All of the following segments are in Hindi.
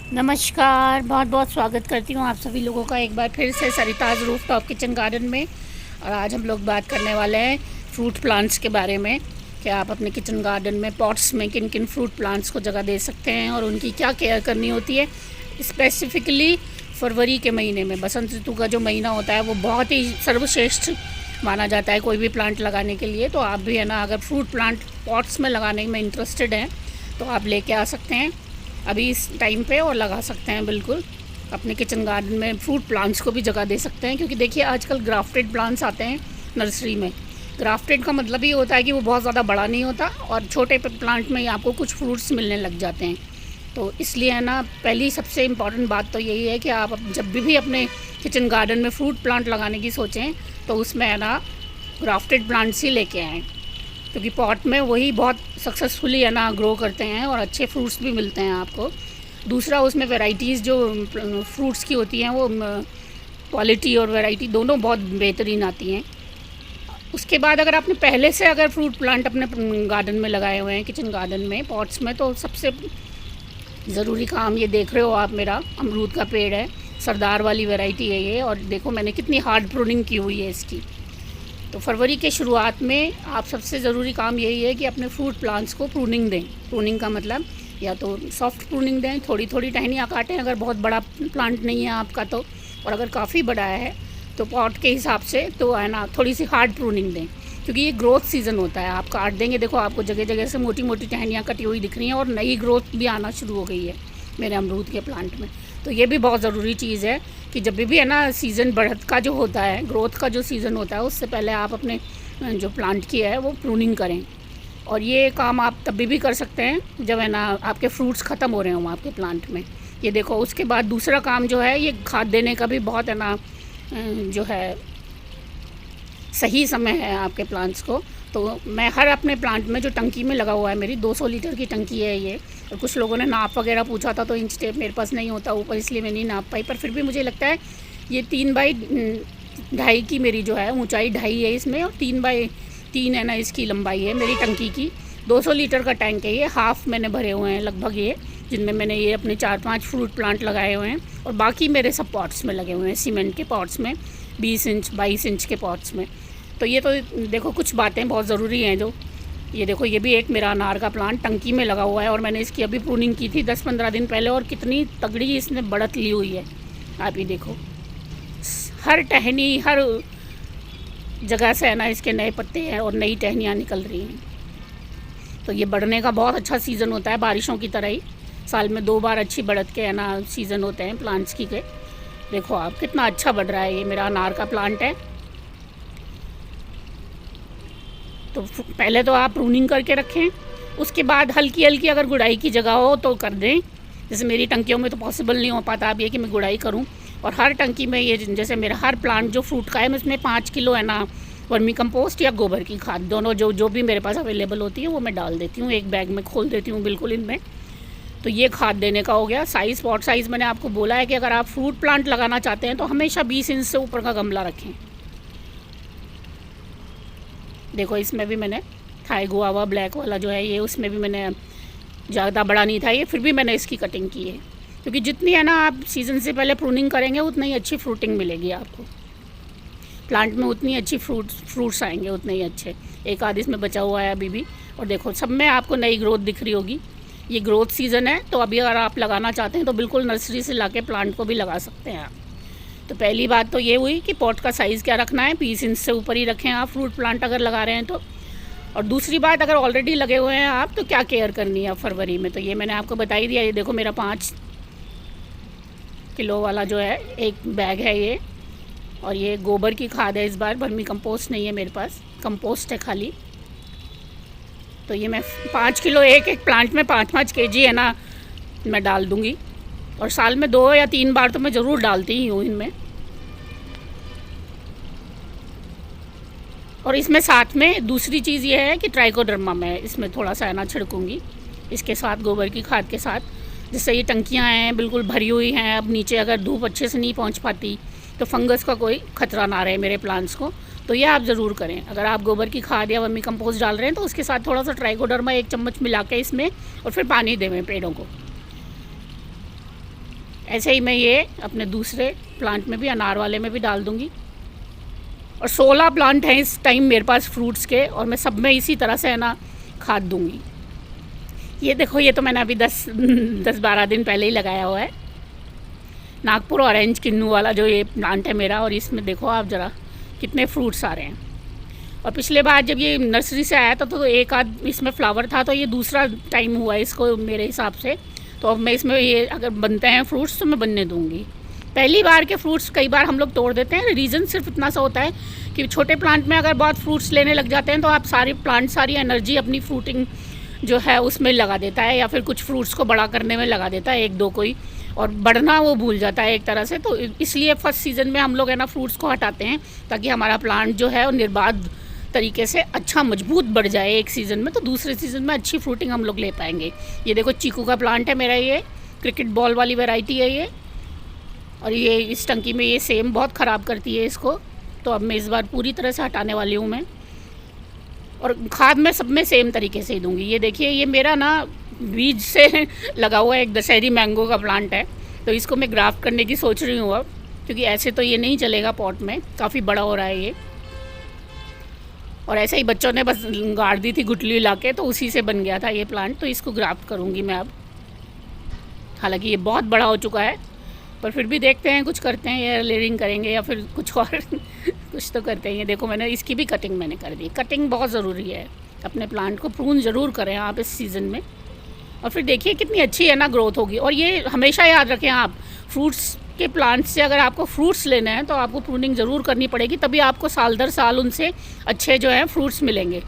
नमस्कार, बहुत बहुत स्वागत करती हूँ आप सभी लोगों का एक बार फिर से सरिताज़ रूफटॉप किचन गार्डन में। और आज हम लोग बात करने वाले हैं फ्रूट प्लांट्स के बारे में कि आप अपने किचन गार्डन में पॉट्स में किन किन फ्रूट प्लांट्स को जगह दे सकते हैं और उनकी क्या केयर करनी होती है। स्पेसिफ़िकली फरवरी के महीने में, बसंत ऋतु का जो महीना होता है वो बहुत ही सर्वश्रेष्ठ माना जाता है कोई भी प्लांट लगाने के लिए। तो आप भी है ना, अगर फ्रूट प्लांट पॉट्स में लगाने में इंटरेस्टेड हैं तो आप लेके आ सकते हैं अभी इस टाइम पे और लगा सकते हैं। बिल्कुल अपने किचन गार्डन में फ्रूट प्लांट्स को भी जगह दे सकते हैं, क्योंकि देखिए आजकल ग्राफ्टेड प्लांट्स आते हैं नर्सरी में। ग्राफ्टेड का मतलब ये होता है कि वो बहुत ज़्यादा बड़ा नहीं होता और छोटे प्लांट में ही आपको कुछ फ्रूट्स मिलने लग जाते हैं। तो इसलिए है ना, पहली सबसे इम्पॉर्टेंट बात तो यही है कि आप जब भी अपने किचन गार्डन में फ्रूट प्लांट लगाने की सोचें तो उसमें है ना ग्राफ्टेड प्लांट्स ही लेके आएँ, क्योंकि पॉट में वही बहुत सक्सेसफुली है ना ग्रो करते हैं और अच्छे फ्रूट्स भी मिलते हैं आपको। दूसरा, उसमें वैरायटीज़ जो फ्रूट्स की होती हैं वो क्वालिटी और वैरायटी दोनों बहुत बेहतरीन आती हैं। उसके बाद अगर आपने पहले से अगर फ्रूट प्लांट अपने गार्डन में लगाए हुए हैं, किचन गार्डन में पॉट्स में, तो सबसे ज़रूरी काम, ये देख रहे हो आप, मेरा अमरूद का पेड़ है, सरदार वाली वैरायटी है ये। और देखो मैंने कितनी हार्ड प्रूनिंग की हुई है इसकी। तो फरवरी के शुरुआत में आप सबसे ज़रूरी काम यही है कि अपने फ्रूट प्लांट्स को प्रूनिंग दें। प्रूनिंग का मतलब या तो सॉफ्ट प्रूनिंग दें, थोड़ी थोड़ी टहनियाँ काटें अगर बहुत बड़ा प्लांट नहीं है आपका तो, और अगर काफ़ी बड़ा है तो पॉट के हिसाब से तो है ना थोड़ी सी हार्ड प्रूनिंग दें, क्योंकि ये ग्रोथ सीज़न होता है। आप काट देंगे, देखो आपको जगह जगह से मोटी मोटी टहनियाँ कटी हुई दिख रही हैं और नई ग्रोथ भी आना शुरू हो गई है मेरे अमरूद के प्लांट में। तो ये भी बहुत ज़रूरी चीज़ है कि जब भी है ना सीज़न बढ़त का जो होता है, ग्रोथ का जो सीज़न होता है, उससे पहले आप अपने जो प्लांट की है वो प्रूनिंग करें। और ये काम आप तभी भी कर सकते हैं जब है ना आपके फ्रूट्स ख़त्म हो रहे हों आपके प्लांट में। ये देखो, उसके बाद दूसरा काम जो है, ये खाद देने का भी बहुत है ना जो है सही समय है आपके प्लांट्स को। तो मैं हर अपने प्लांट में जो टंकी में लगा हुआ है, मेरी 200 लीटर की टंकी है ये। और कुछ लोगों ने नाप वगैरह पूछा था तो इंच टेप मेरे पास नहीं होता ऊपर, इसलिए मैं नहीं नाप पाई, पर फिर भी मुझे लगता है ये 3x2.5 की मेरी जो है ऊंचाई 2.5 है इसमें, और 3x3 है ना इसकी लंबाई है मेरी टंकी की। 200 लीटर का टैंक है ये, हाफ़ मैंने भरे हुए हैं लगभग ये, जिनमें मैंने ये अपने 4-5 फ्रूट प्लांट लगाए हुए हैं। और बाकी मेरे सब पॉट्स में लगे हुए हैं, सीमेंट के पॉट्स में, 20 इंच 22 इंच के पॉट्स में। तो ये तो देखो कुछ बातें बहुत ज़रूरी हैं जो, ये देखो ये भी एक मेरा अनार का प्लांट टंकी में लगा हुआ है और मैंने इसकी अभी प्रूनिंग की थी 10-15 दिन पहले, और कितनी तगड़ी इसने बढ़त ली हुई है। आप ही देखो, हर टहनी हर जगह से है ना इसके नए पत्ते हैं और नई टहनियाँ निकल रही हैं। तो ये बढ़ने का बहुत अच्छा सीज़न होता है, बारिशों की तरह ही साल में 2 बार अच्छी बढ़त के है ना सीज़न होते हैं प्लांट्स की के। देखो आप कितना अच्छा बढ़ रहा है, ये मेरा अनार का प्लांट है। तो पहले तो आप प्रूनिंग करके रखें, उसके बाद हल्की हल्की अगर गुड़ाई की जगह हो तो कर दें। जैसे मेरी टंकियों में तो पॉसिबल नहीं हो पाता अब ये कि मैं गुड़ाई करूं, और हर टंकी में ये जैसे मेरा हर प्लांट जो फ्रूट का है, मैं उसमें 5 किलो है ना वर्मी कंपोस्ट या गोबर की खाद, दोनों जो भी मेरे पास अवेलेबल होती है वो मैं डाल देती हूँ, एक बैग में खोल देती हूँ बिल्कुल इनमें। तो ये खाद देने का हो गया। साइज़, पॉट साइज़ मैंने आपको बोला है कि अगर आप फ्रूट प्लांट लगाना चाहते हैं तो हमेशा 20 इंच से ऊपर का गमला रखें। देखो इसमें भी मैंने थाई गुआवा ब्लैक वाला जो है ये, उसमें भी मैंने ज़्यादा बड़ा नहीं था ये, फिर भी मैंने इसकी कटिंग की है, क्योंकि जितनी है ना आप सीज़न से पहले प्रूनिंग करेंगे उतनी ही अच्छी फ्रूटिंग मिलेगी आपको प्लांट में, उतनी अच्छी फ्रूट्स आएंगे उतने ही अच्छे। एक आध इसमें बचा हुआ है अभी भी, और देखो सब में आपको नई ग्रोथ दिख रही होगी। ये ग्रोथ सीज़न है, तो अभी अगर आप लगाना चाहते हैं तो बिल्कुल नर्सरी से ला के प्लांट को भी लगा सकते हैं आप। तो पहली बात तो ये हुई कि पॉट का साइज़ क्या रखना है, 20 इंच से ऊपर ही रखें आप फ्रूट प्लांट अगर लगा रहे हैं तो। और दूसरी बात, अगर ऑलरेडी लगे हुए हैं आप तो क्या केयर करनी है फरवरी में, तो ये मैंने आपको बता ही दिया। ये देखो मेरा 5 किलो वाला जो है एक बैग है ये, और ये गोबर की खाद है इस बार, वर्मी कंपोस्ट नहीं है मेरे पास, कंपोस्ट है खाली। तो ये मैं 5 किलो एक प्लांट में 5-5 केजी है ना मैं डाल दूँगी, और साल में 2 या 3 बार तो मैं ज़रूर डालती ही हूँ इनमें। और इसमें साथ में दूसरी चीज़ ये है कि ट्राइकोडर्मा मैं इसमें थोड़ा सा है ना छिड़कूँगी इसके साथ, गोबर की खाद के साथ, जिससे ये टंकियाँ हैं बिल्कुल भरी हुई हैं। अब नीचे अगर धूप अच्छे से नहीं पहुँच पाती तो फंगस का कोई खतरा ना रहे मेरे प्लांट्स को, तो ये आप ज़रूर करें। अगर आप गोबर की खाद या वर्मी कंपोस्ट डाल रहे हैं तो उसके साथ थोड़ा सा ट्राइकोडर्मा 1 चम्मच मिला के इसमें, और फिर पानी देवें पेड़ों को। ऐसे ही मैं ये अपने दूसरे प्लांट में भी, अनार वाले में भी डाल दूँगी। और 16 प्लांट हैं इस टाइम मेरे पास फ्रूट्स के, और मैं सब में इसी तरह से है ना खाद दूँगी। ये देखो, ये तो मैंने अभी 10-12 दिन पहले ही लगाया हुआ है, नागपुर ऑरेंज किन्नू वाला जो ये प्लांट है मेरा। और इसमें देखो आप ज़रा कितने फ्रूट्स आ रहे हैं। और पिछले बार जब ये नर्सरी से आया था तो एक आध इसमें फ्लावर था, तो ये दूसरा टाइम हुआ इसको मेरे हिसाब से। तो अब मैं इसमें ये अगर बनते हैं फ्रूट्स तो मैं बनने दूँगी। पहली बार के फ्रूट्स कई बार हम लोग तोड़ देते हैं। रीज़न सिर्फ इतना सा होता है कि छोटे प्लांट में अगर बहुत फ्रूट्स लेने लग जाते हैं तो आप सारी एनर्जी अपनी फ्रूटिंग जो है उसमें लगा देता है, या फिर कुछ फ्रूट्स को बड़ा करने में लगा देता है, एक दो कोई, और बढ़ना वो भूल जाता है एक तरह से। तो इसलिए फर्स्ट सीज़न में हम लोग है ना फ्रूट्स को हटाते हैं, ताकि हमारा प्लांट जो है वो निर्बाध तरीके से अच्छा मजबूत बढ़ जाए एक सीज़न में, तो दूसरे सीज़न में अच्छी फ्रूटिंग हम लोग ले पाएंगे। ये देखो चीकू का प्लांट है मेरा, ये क्रिकेट बॉल वाली वैरायटी है ये। और ये इस टंकी में ये सेम बहुत ख़राब करती है इसको, तो अब मैं इस बार पूरी तरह से हटाने वाली हूँ मैं। और खाद मैं सब में सेम तरीके से ही दूँगी। ये देखिए, ये मेरा ना बीज से लगा हुआ एक दशहरी मैंगो का प्लांट है, तो इसको मैं ग्राफ्ट करने की सोच रही हूँ अब, क्योंकि ऐसे तो ये नहीं चलेगा पॉट में, काफ़ी बड़ा हो रहा है ये। और ऐसे ही बच्चों ने बस गाड़ दी थी गुटली ला के, तो उसी से बन गया था ये प्लांट, तो इसको ग्राफ्ट करूँगी मैं अब। हालांकि ये बहुत बड़ा हो चुका है, पर फिर भी देखते हैं, कुछ करते हैं, या लेयरिंग करेंगे या फिर कुछ और कुछ तो करते हैं। ये देखो, मैंने इसकी भी कटिंग मैंने कर दी। कटिंग बहुत ज़रूरी है, अपने प्लांट को प्रून ज़रूर करें आप इस सीज़न में। और फिर देखिए कितनी अच्छी है ना ग्रोथ होगी। और ये हमेशा याद रखें आप, फ्रूट्स के प्लांट्स से अगर आपको फ्रूट्स लेने हैं तो आपको प्रूनिंग ज़रूर करनी पड़ेगी, तभी आपको साल दर साल उनसे अच्छे जो हैं फ्रूट्स मिलेंगे।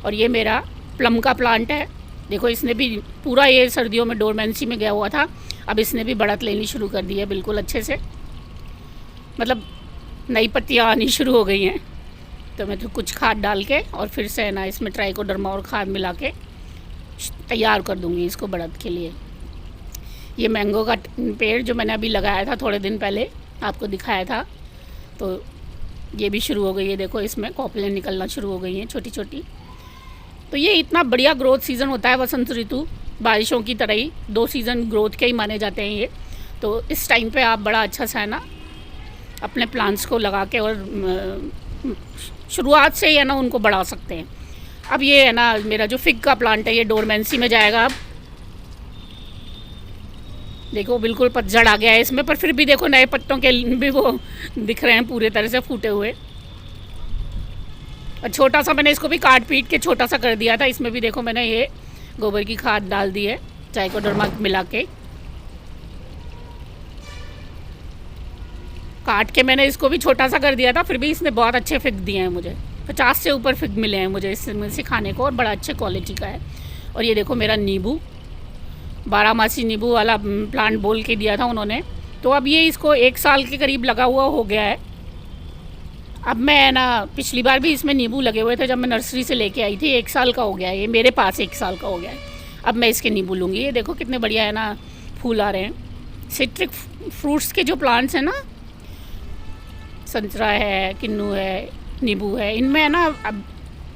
और ये मेरा प्लम का प्लांट है, देखो इसने भी पूरा ये सर्दियों में डोरमेंसी में गया हुआ था, अब इसने भी बढ़त लेनी शुरू कर दी है बिल्कुल अच्छे से, मतलब नई पत्तियाँ आनी शुरू हो गई हैं। तो मैं तो कुछ खाद डाल के और फिर से है ना इसमें ट्राइकोडर्मा और खाद मिला के तैयार कर दूँगी इसको बढ़त के लिए। ये मैंगो का पेड़ जो मैंने अभी लगाया था थोड़े दिन पहले, आपको दिखाया था, तो ये भी शुरू हो गई है। देखो इसमें कॉपलें निकलना शुरू हो गई हैं छोटी छोटी। तो ये इतना बढ़िया ग्रोथ सीज़न होता है वसंत ऋतु, बारिशों की तरह ही 2 सीज़न ग्रोथ के ही माने जाते हैं ये। तो इस टाइम पे आप बड़ा अच्छा सा है ना अपने प्लांट्स को लगा के और शुरुआत से ही है ना उनको बढ़ा सकते हैं। अब ये है ना मेरा जो फिग का प्लांट है, ये डोरमेंसी में जाएगा अब। देखो बिल्कुल पतझड़ आ गया है इसमें, पर फिर भी देखो नए पत्तों के भी वो दिख रहे हैं पूरे तरह से फूटे हुए। और छोटा सा मैंने इसको भी काट पीट के छोटा सा कर दिया था। इसमें भी देखो मैंने ये गोबर की खाद डाल दी है ट्राइकोडर्मा मिला के, काट के मैंने इसको भी छोटा सा कर दिया था, फिर भी इसने बहुत अच्छे फिग दिए हैं मुझे। 50 से ऊपर फिग मिले हैं मुझे इसमें से खाने को, और बड़ा अच्छे क्वालिटी का है। और ये देखो मेरा नींबू, 12 नींबू वाला प्लांट बोल के दिया था उन्होंने, तो अब ये इसको 1 साल के करीब लगा हुआ हो गया है। अब मैं ना पिछली बार भी इसमें नींबू लगे हुए थे जब मैं नर्सरी से लेके आई थी, 1 साल का हो गया है ये मेरे पास, 1 साल का हो गया है। अब मैं इसके नींबू लूँगी। ये देखो कितने बढ़िया है ना फूल आ रहे हैं। सिट्रिक फ्रूट्स के जो प्लांट्स हैं ना, संतरा है, किन्नू है, नींबू है, इनमें है ना अब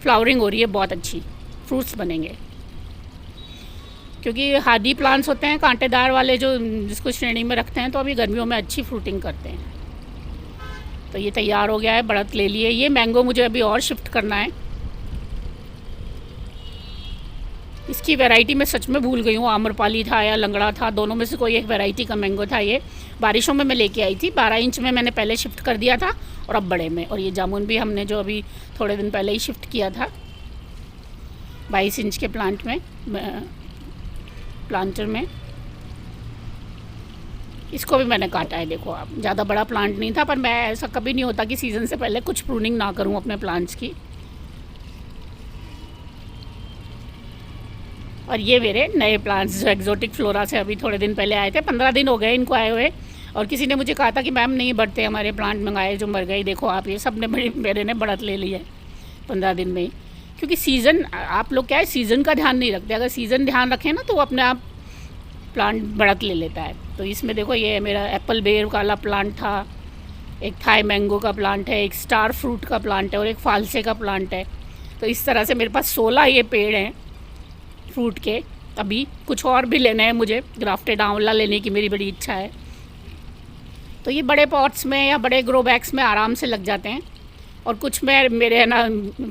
फ्लावरिंग हो रही है बहुत अच्छी, फ्रूट्स बनेंगे। क्योंकि हार्डी प्लांट्स होते हैं कांटेदार वाले जो जिसको श्रेणी में रखते हैं, तो अभी गर्मियों में अच्छी फ्रूटिंग करते हैं। तो ये तैयार हो गया है, बढ़त ले लिए। ये मैंगो मुझे अभी और शिफ्ट करना है। इसकी वैरायटी मैं सच में भूल गई हूँ, आम्रपाली था या लंगड़ा था, दोनों में से कोई एक वैरायटी का मैंगो था। ये बारिशों में मैं लेके आई थी, 12 इंच में मैंने पहले शिफ्ट कर दिया था और अब बड़े में। और ये जामुन भी हमने जो अभी थोड़े दिन पहले ही शिफ्ट किया था 22 इंच के प्लांटर में। इसको भी मैंने काटा है, देखो आप, ज़्यादा बड़ा प्लांट नहीं था, पर मैं ऐसा कभी नहीं होता कि सीज़न से पहले कुछ प्रूनिंग ना करूं अपने प्लांट्स की। और ये मेरे नए प्लांट्स जो एक्जोटिक फ्लोरा से अभी थोड़े दिन पहले आए थे, 15 दिन हो गए इनको आए हुए। और किसी ने मुझे कहा था कि मैम नहीं बढ़ते, हमारे प्लांट मंगाए जो मर गए। देखो आप, ये सब ने मेरे ने बढ़त ले ली है 15 दिन में ही। क्योंकि सीज़न, आप लोग क्या है सीज़न का ध्यान नहीं रखते, अगर सीज़न ध्यान रखें ना तो वो अपने आप प्लांट बढ़त ले लेता है। तो इसमें देखो ये मेरा एप्पल बेर वाला प्लांट था, एक थाई मैंगो का प्लांट है, एक स्टार फ्रूट का प्लांट है और एक फालसे का प्लांट है। तो इस तरह से मेरे पास 16 ये पेड़ हैं फ्रूट के। अभी कुछ और भी लेने हैं मुझे, ग्राफ्टेड आंवला लेने की मेरी बड़ी इच्छा है, तो ये बड़े पॉट्स में या बड़े ग्रो बैग्स में आराम से लग जाते हैं। और कुछ में मेरे है ना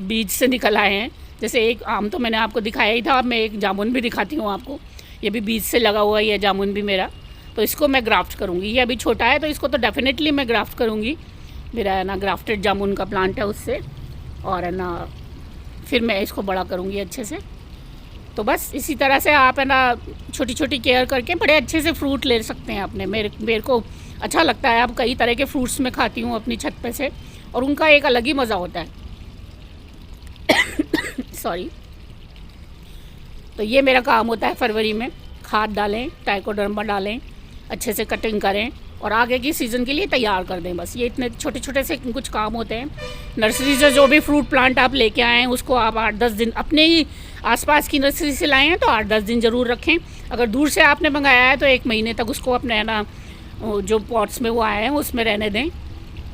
बीज से निकल आए हैं। जैसे एक आम तो मैंने आपको दिखाया ही था, अब मैं एक जामुन भी दिखाती हूँ आपको। ये भी बीज से लगा हुआ है, ये जामुन भी मेरा। तो इसको मैं ग्राफ्ट करूँगी। ये अभी छोटा है तो इसको तो डेफिनेटली मैं ग्राफ्ट करूँगी। मेरा है ना ग्राफ्टेड जामुन का प्लांट है उससे, और है ना फिर मैं इसको बड़ा करूँगी अच्छे से। तो बस इसी तरह से आप है ना छोटी छोटी केयर करके बड़े अच्छे से फ्रूट ले सकते हैं अपने। मेरे को अच्छा लगता है। अब कई तरह के फ्रूट्स मैं खाती हूँ अपनी छत पे से, और उनका एक अलग ही मज़ा होता है। सॉरी। तो ये मेरा काम होता है फरवरी में। खाद डालें, ट्राइकोडर्मा डालें, अच्छे से कटिंग करें और आगे की सीज़न के लिए तैयार कर दें। बस ये इतने छोटे छोटे से कुछ काम होते हैं। नर्सरी से जो भी फ्रूट प्लांट आप लेके आए हैं उसको आप 8-10 दिन अपने ही आसपास की नर्सरी से लाए हैं तो 8-10 दिन ज़रूर रखें। अगर दूर से आपने मंगाया है तो 1 महीने तक उसको अपने है ना जो पॉट्स में वो आए हैं उसमें रहने दें।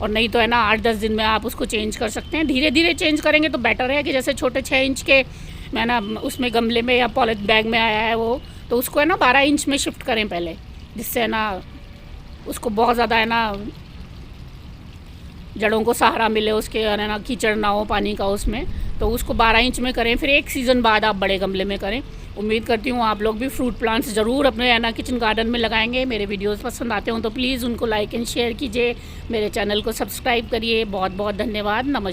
और नहीं तो है ना 8-10 दिन में आप उसको चेंज कर सकते हैं। धीरे धीरे चेंज करेंगे तो बेटर है कि जैसे छोटे 6 इंच के मैं ना उसमें गमले में या पॉलिथ बैग में आया है वो, तो उसको है ना 12 इंच में शिफ्ट करें पहले, जिससे है ना उसको बहुत ज़्यादा है ना जड़ों को सहारा मिले, उसके है ना कीचड़ ना हो पानी का उसमें। तो उसको 12 इंच में करें, फिर 1 सीज़न बाद आप बड़े गमले में करें। उम्मीद करती हूँ आप लोग भी फ्रूट प्लांट्स ज़रूर अपने है ना किचन गार्डन में लगाएंगे। मेरे वीडियोस पसंद आते हों तो प्लीज़ उनको लाइक एंड शेयर कीजिए, मेरे चैनल को सब्सक्राइब करिए। बहुत बहुत धन्यवाद। नमस्कार।